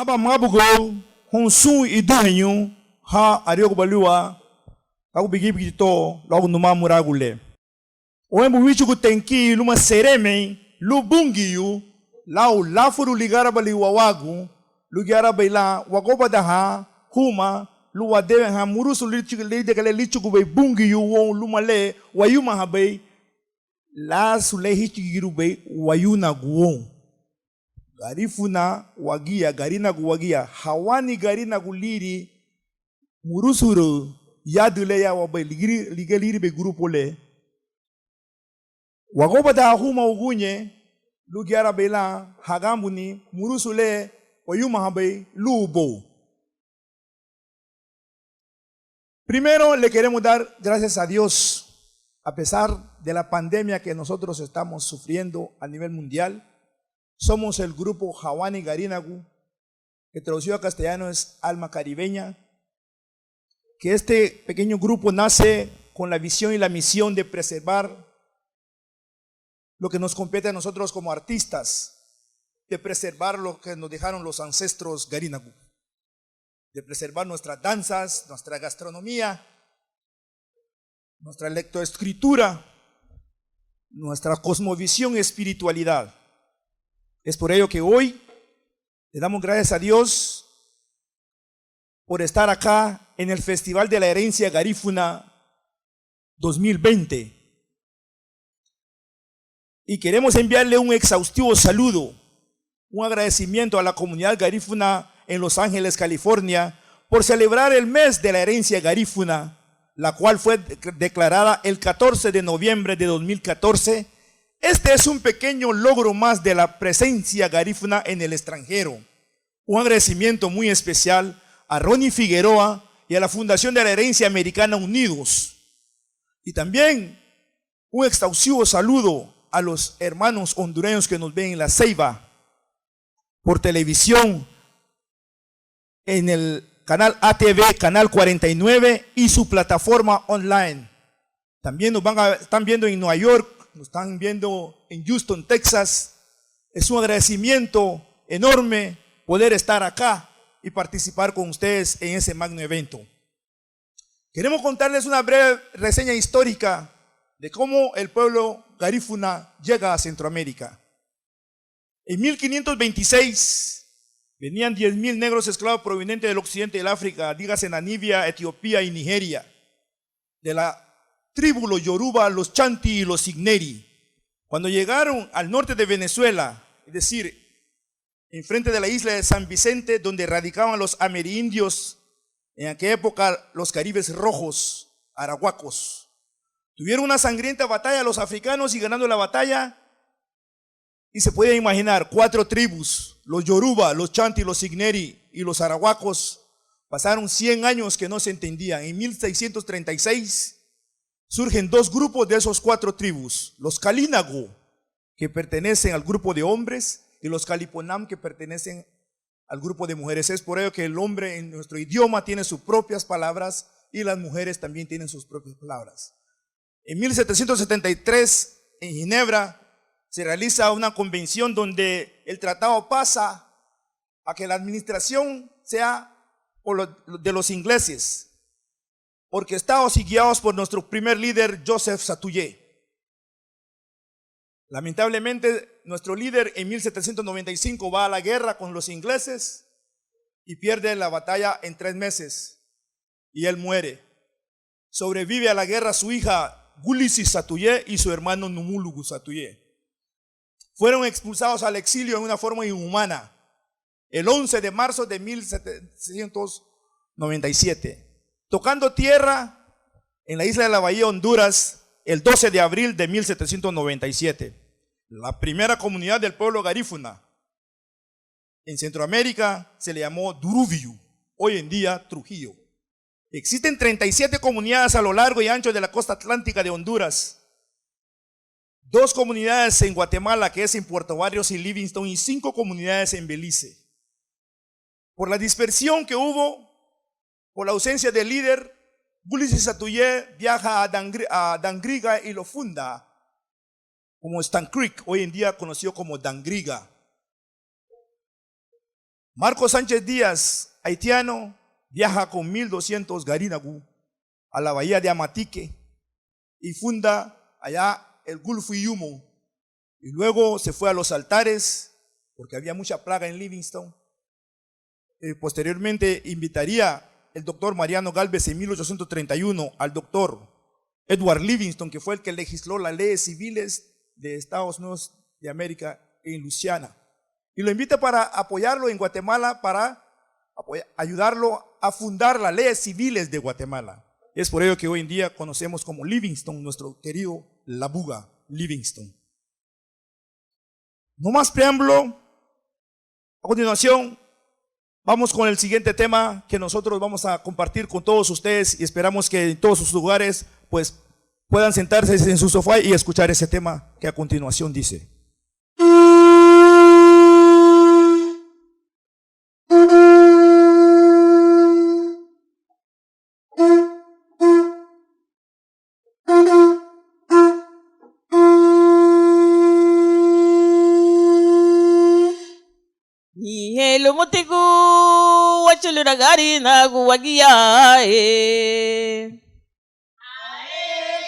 Aba mabugo honsu iduhenyu ha ariogo balua kagu bigi to logo numa muragule. Oembu wichugu tenki luma sereme lubungiyu lau lafuru ligara bali wawagu lugara baila wagoba daha huma luwa dewe ha murusu lichugu bay bungiyu won lumale wayuma habay la sulehi chigiru bay wayuna guon. Garifuna wagia garina guwagia hawani garina guliri murusuru yadule ya wabay ligeliri be grupo le wagoba da huma ugunye lugiara bela hagambuni murusule wayuma habay lubo. Primero le queremos dar gracias a Dios a pesar de la pandemia que nosotros estamos sufriendo a nivel mundial. Somos el grupo Hawani Garinagu, que traducido a castellano es Alma Caribeña, que este pequeño grupo nace con la visión y la misión de preservar lo que nos compete a nosotros como artistas, de preservar lo que nos dejaron los ancestros Garinagu, de preservar nuestras danzas, nuestra gastronomía, nuestra lectoescritura, nuestra cosmovisión y espiritualidad. Es por ello que hoy le damos gracias a Dios por estar acá en el Festival de la Herencia Garífuna 2020. Y queremos enviarle un exhaustivo saludo, un agradecimiento a la comunidad garífuna en Los Ángeles, California, por celebrar el mes de la herencia garífuna, la cual fue declarada el 14 de noviembre de 2014. Este es un pequeño logro más de la presencia garífuna en el extranjero. Un agradecimiento muy especial a Ronnie Figueroa y a la Fundación de la Herencia Americana Unidos. Y también un exhaustivo saludo a los hermanos hondureños que nos ven en La Ceiba, por televisión, en el canal ATV, canal 49 y su plataforma online. También nos están viendo en Nueva York, nos están viendo en Houston, Texas. Es un agradecimiento enorme poder estar acá y participar con ustedes en ese magno evento. Queremos contarles una breve reseña histórica de cómo el pueblo garífuna llega a Centroamérica. En 1526 venían 10,000 negros esclavos provenientes del occidente del África, dígase Namibia, Etiopía y Nigeria, de la tribu los Yoruba, los Chanti y los Signeri. Cuando llegaron al norte de Venezuela, es decir, enfrente de la isla de San Vicente, donde radicaban los amerindios, en aquella época los caribes rojos, arahuacos, tuvieron una sangrienta batalla los africanos y ganando la batalla, y se puede imaginar 4 tribus, los Yoruba, los Chanti, los Signeri y los arahuacos, pasaron 100 años que no se entendían. En 1636 surgen 2 grupos de esos 4 tribus, los Kalinago, que pertenecen al grupo de hombres, y los Kaliponam, que pertenecen al grupo de mujeres. Es por ello que el hombre en nuestro idioma tiene sus propias palabras y las mujeres también tienen sus propias palabras. En 1773, en Ginebra, se realiza una convención donde el tratado pasa a que la administración sea de los ingleses, orquestados y guiados por nuestro primer líder, Joseph Satuye. Lamentablemente, nuestro líder en 1795 va a la guerra con los ingleses y pierde la batalla en 3 meses y él muere. Sobrevive a la guerra su hija Gulisi Satuye y su hermano Numulugu Satuye. Fueron expulsados al exilio en una forma inhumana el 11 de marzo de 1797. Tocando tierra en la isla de la Bahía, Honduras, el 12 de abril de 1797. La primera comunidad del pueblo garífuna en Centroamérica se le llamó Duruviu, hoy en día Trujillo. Existen 37 comunidades a lo largo y ancho de la costa atlántica de Honduras. 2 comunidades en Guatemala, que es en Puerto Barrios y Livingston, y 5 comunidades en Belice. Por la dispersión que hubo, por la ausencia del líder, Gulisi Satuye viaja a Dangriga y lo funda como Stan Creek, hoy en día conocido como Dangriga. Marcos Sánchez Díaz, haitiano, viaja con 1200 garinagu a la bahía de Amatique y funda allá el Gulfo Yumo. Y luego se fue a los altares porque había mucha plaga en Livingstone. Posteriormente invitaría el doctor Mariano Galvez en 1831 al doctor Edward Livingston, que fue el que legisló las leyes civiles de Estados Unidos de América en Luisiana. Y lo invita para apoyarlo en Guatemala, para ayudarlo a fundar las leyes civiles de Guatemala. Es por ello que hoy en día conocemos como Livingston, nuestro querido Labuga Livingston. No más preámbulo. A continuación, vamos con el siguiente tema que nosotros vamos a compartir con todos ustedes y esperamos que en todos sus lugares pues puedan sentarse en su sofá y escuchar ese tema que a continuación dice. Hello motiku wachulura gari na guwagia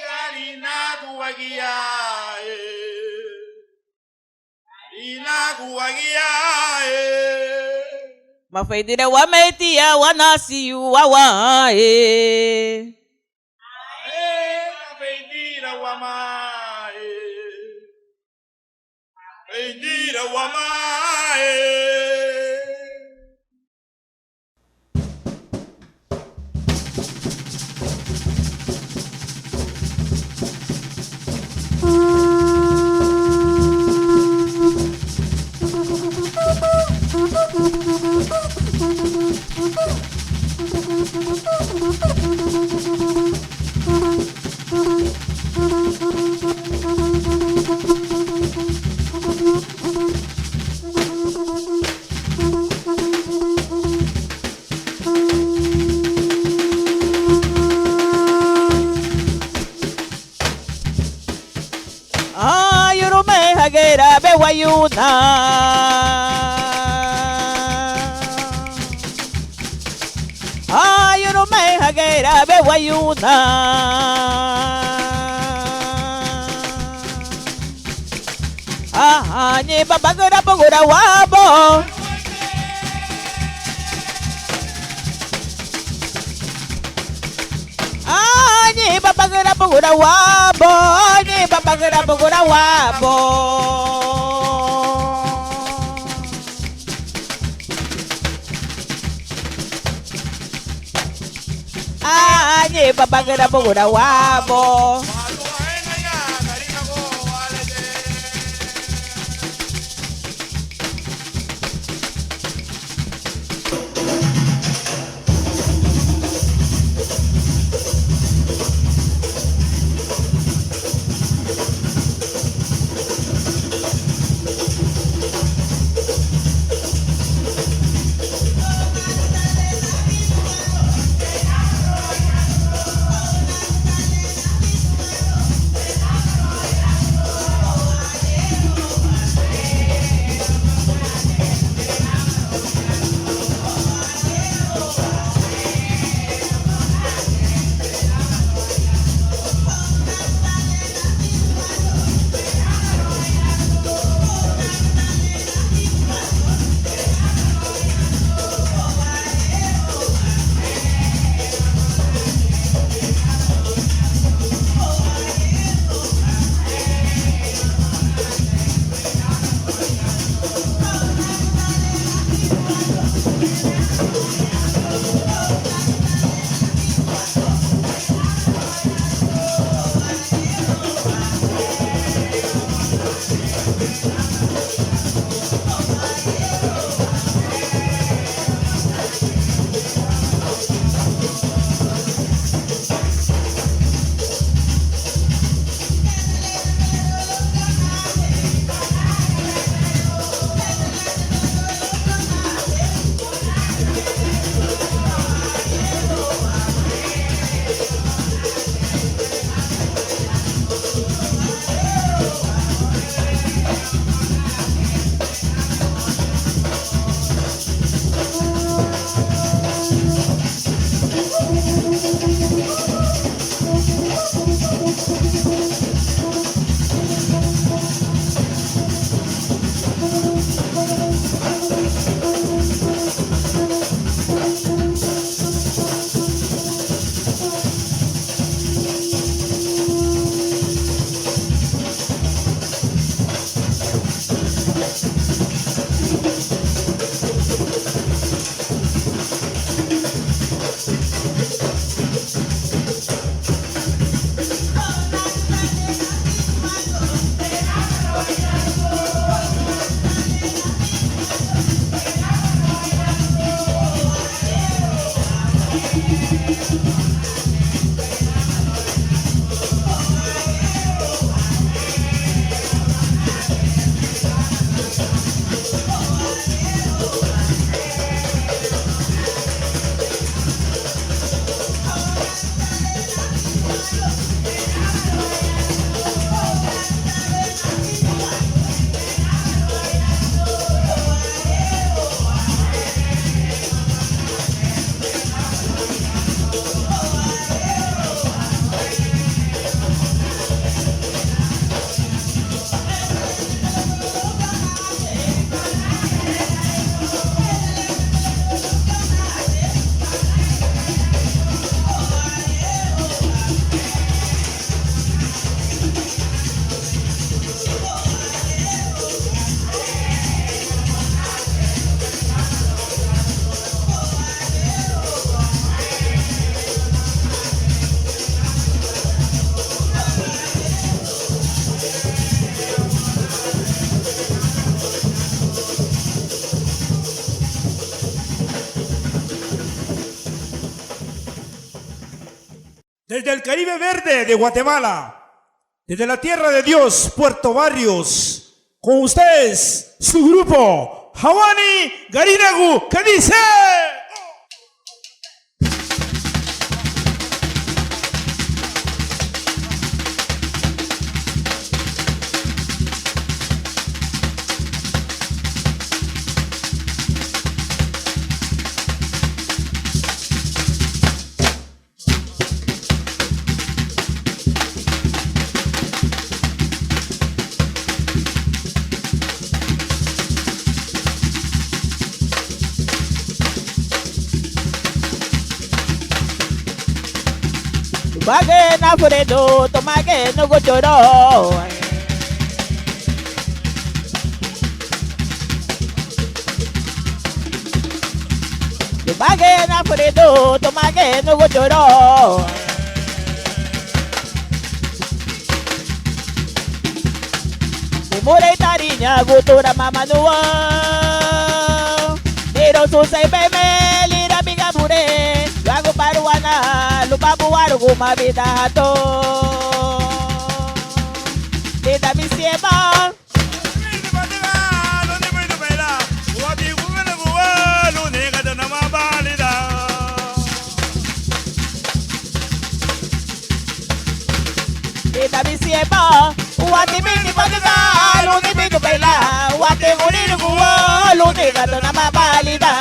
Gari na guwagia mafaidira wa metia wanasi yuwawa mafaidira wama Yurume hagera bewayuna Yurume hagera bewayuna Nye babagura bogura wabo Nye babagura bogura wabo Nye babagura bogura wabo Nye babagura bogura wabo desde el Caribe Verde de Guatemala, desde la Tierra de Dios, Puerto Barrios, con ustedes, su grupo, Hawani Garinagu, que dice... Tomage na furedo, tomage no gochoro. Tomage na furedo, tomage no gochoro. Murei tarinya gutura mama nuwa. Nero susai beme lira biga mure. Lago paruana, lupabu warugu mabida hato. Dita misiema. Dita misiema. Wati mini pagka, luni bigo baila. Wati nguni nuguwa, luni gato na mabalida.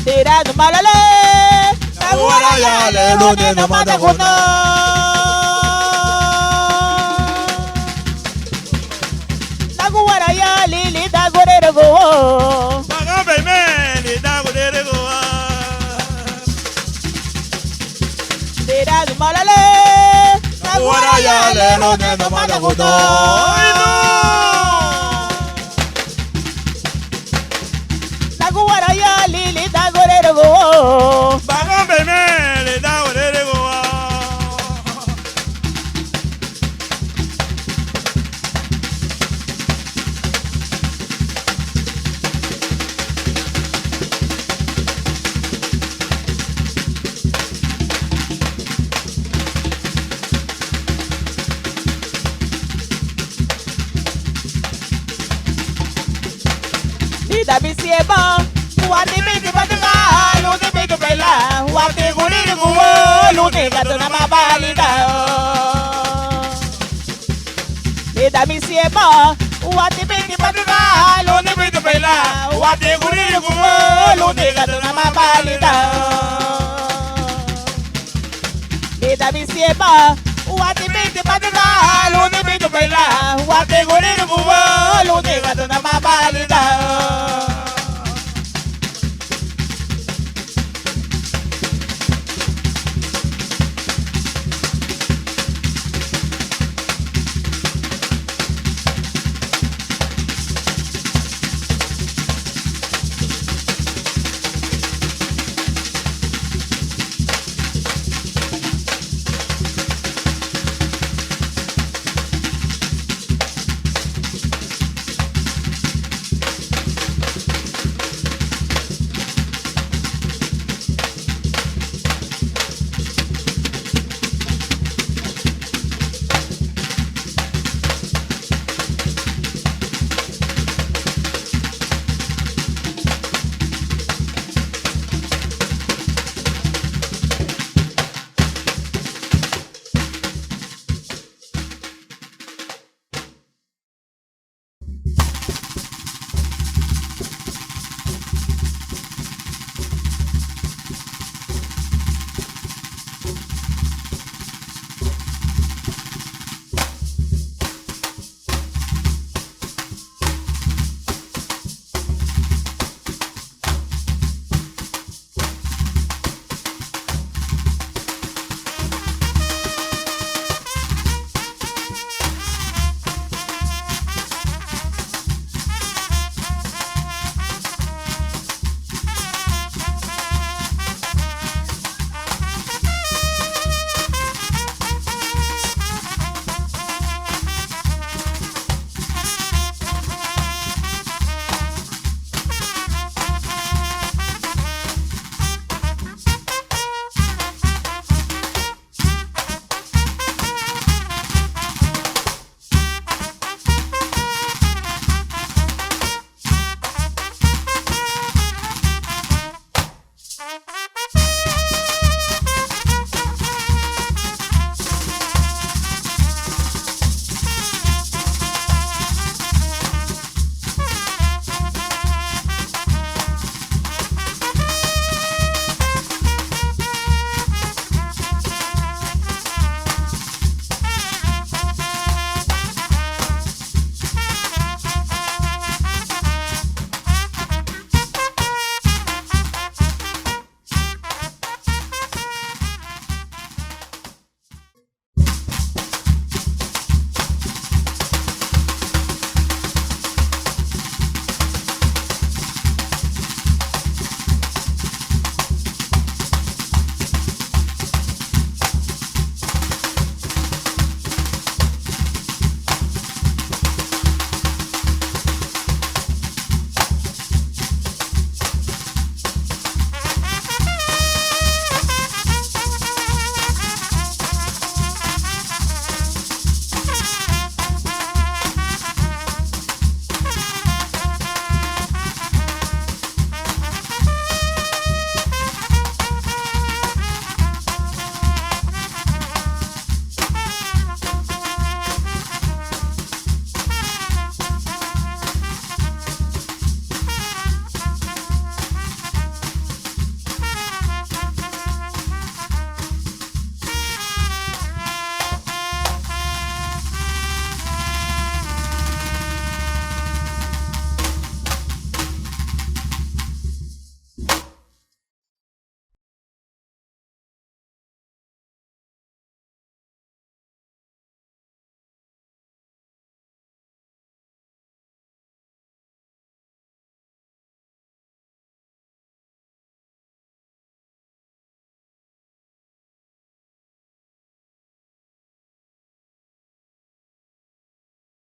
Tira no malale, agora ya le lune no mata kuno. Naguara ya lili da gorero go. Pagambe me li da gorero go. Tira no malale, agora ya le lune no mata kuno. Naguara ya lili da gorero go. Pagambe me li da gorero go. Dita misiema, wati mini pagka, luni bigo baila. Wati nguni nuguwa, luni gato na mabalida. Dita misiema, wati mini pagka, luni bigo baila. Wati nguni nuguwa, luni gato na mabalida. Dita misiema, wati mini pagka, luni bigo baila. Wati nguni nuguwa,